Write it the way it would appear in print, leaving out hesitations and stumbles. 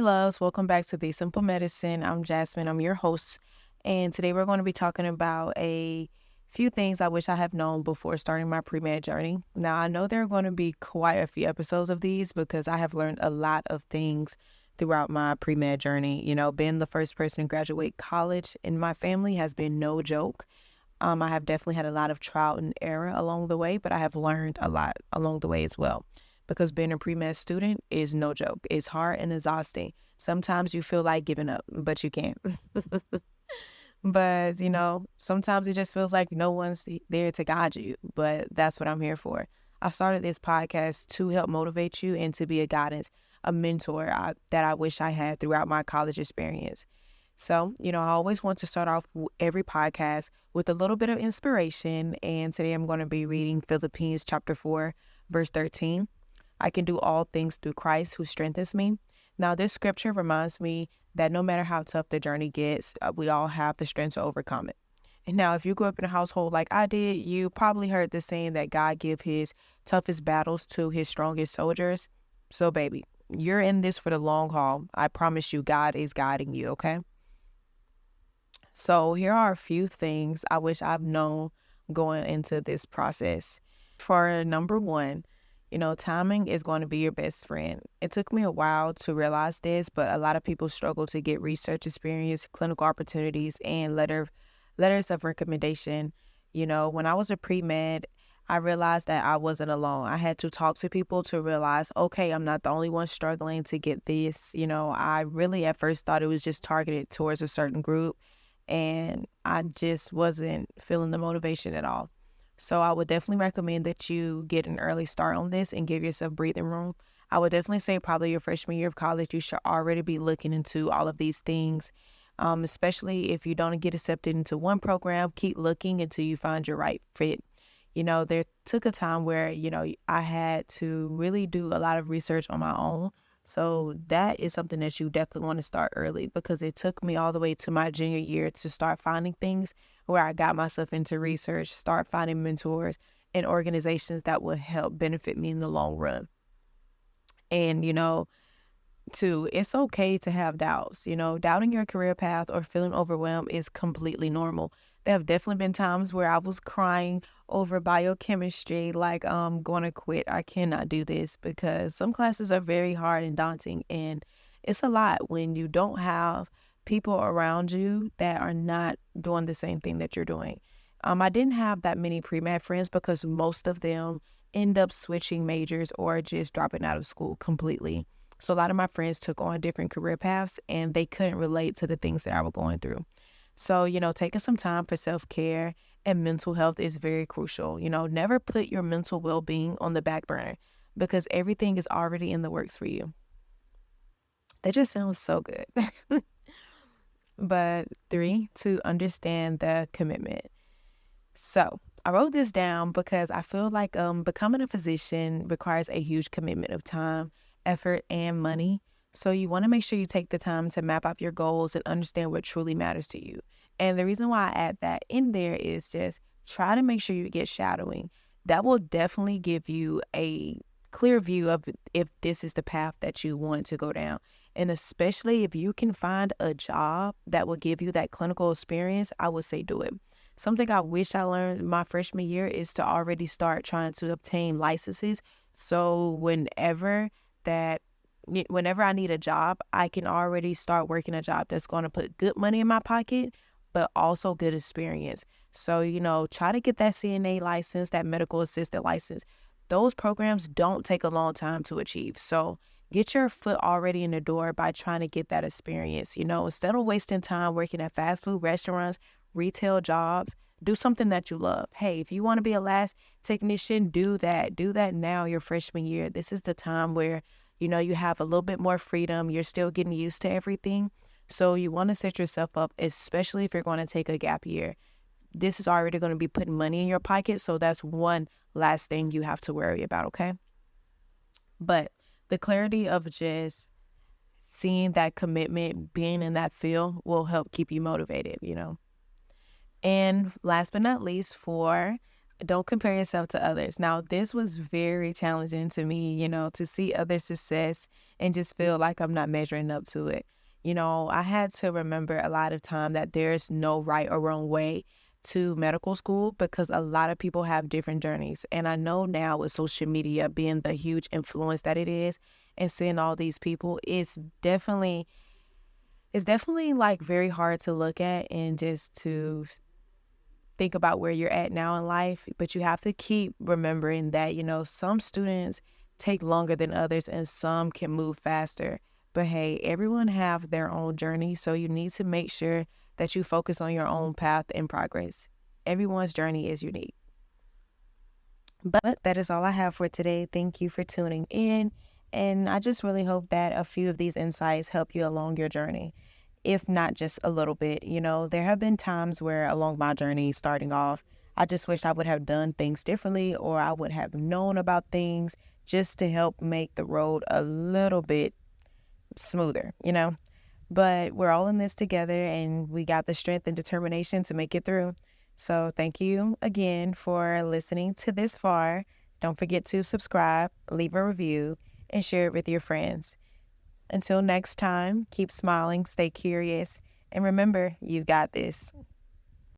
Hey, loves, welcome back to The Simple Medicine. I'm Jasmine, I'm your host, and today we're going to be talking about a few things I wish I have known before starting my pre med journey. Now, I know there are going to be quite a few episodes of these because I have learned a lot of things throughout my pre med journey. Being the first person to graduate college in my family has been no joke. I have definitely had a lot of trial and error along the way, but I have learned a lot along the way as well. Because being a pre-med student is no joke. It's hard and exhausting. Sometimes you feel like giving up, but you can't. But, sometimes it just feels like no one's there to guide you, but that's what I'm here for. I started this podcast to help motivate you and to be a guidance, a mentor that I wish I had throughout my college experience. So, I always want to start off every podcast with a little bit of inspiration. And today I'm going to be reading Philippines chapter 4, verse 13. I can do all things through Christ who strengthens me. Now, this scripture reminds me that no matter how tough the journey gets, we all have the strength to overcome it. And now, if you grew up in a household like I did, you probably heard the saying that God give his toughest battles to his strongest soldiers. So, baby, you're in this for the long haul. I promise you, God is guiding you, okay? So here are a few things I wish I've known going into this process. For number one, timing is going to be your best friend. It took me a while to realize this, but a lot of people struggle to get research experience, clinical opportunities, and letters of recommendation. When I was a pre-med, I realized that I wasn't alone. I had to talk to people to realize, okay, I'm not the only one struggling to get this. I really at first thought it was just targeted towards a certain group, and I just wasn't feeling the motivation at all. So I would definitely recommend that you get an early start on this and give yourself breathing room. I would definitely say probably your freshman year of college, you should already be looking into all of these things, especially if you don't get accepted into one program, keep looking until you find your right fit. There took a time where, I had to really do a lot of research on my own. So that is something that you definitely want to start early, because it took me all the way to my junior year to start finding things where I got myself into research, start finding mentors and organizations that would help benefit me in the long run. And, too, it's okay to have doubts. Doubting your career path or feeling overwhelmed is completely normal. There have definitely been times where I was crying over biochemistry, like I'm going to quit. I cannot do this, because some classes are very hard and daunting, and it's a lot when you don't have people around you that are not doing the same thing that you're doing. I didn't have that many pre-med friends because most of them end up switching majors or just dropping out of school completely. So a lot of my friends took on different career paths and they couldn't relate to the things that I was going through. So, taking some time for self-care and mental health is very crucial. Never put your mental well-being on the back burner, because everything is already in the works for you. That just sounds so good. But 3, to understand the commitment. So I wrote this down because I feel like becoming a physician requires a huge commitment of time, effort, and money. So you want to make sure you take the time to map out your goals and understand what truly matters to you. And the reason why I add that in there is just try to make sure you get shadowing. That will definitely give you a clear view of if this is the path that you want to go down. And especially if you can find a job that will give you that clinical experience, I would say do it. Something I wish I learned my freshman year is to already start trying to obtain licenses. So whenever I need a job, I can already start working a job that's going to put good money in my pocket, but also good experience. So, try to get that CNA license, that medical assistant license. Those programs don't take a long time to achieve. So get your foot already in the door by trying to get that experience. Instead of wasting time working at fast food restaurants, retail jobs, do something that you love. Hey, if you want to be a lab technician, do that. Do that now, your freshman year. This is the time where, you have a little bit more freedom. You're still getting used to everything. So you want to set yourself up, especially if you're going to take a gap year. This is already going to be putting money in your pocket. So that's one last thing you have to worry about, okay? But the clarity of just seeing that commitment, being in that field will help keep you motivated, And last but not least, for Don't compare yourself to others. Now, this was very challenging to me, to see other success and just feel like I'm not measuring up to it. I had to remember a lot of time that there's no right or wrong way to medical school because a lot of people have different journeys. And I know now with social media being the huge influence that it is and seeing all these people, it's definitely like very hard to look at and just to think about where you're at now in life. But you have to keep remembering that, some students take longer than others and some can move faster. But hey, everyone have their own journey. So you need to make sure that you focus on your own path and progress. Everyone's journey is unique. But that is all I have for today. Thank you for tuning in. And I just really hope that a few of these insights help you along your journey, if not just a little bit. There have been times where along my journey starting off, I just wish I would have done things differently or I would have known about things just to help make the road a little bit smoother. But we're all in this together and we got the strength and determination to make it through. So thank you again for listening to this far. Don't forget to subscribe, leave a review, and share it with your friends. Until next time, keep smiling, stay curious, and remember, you got this.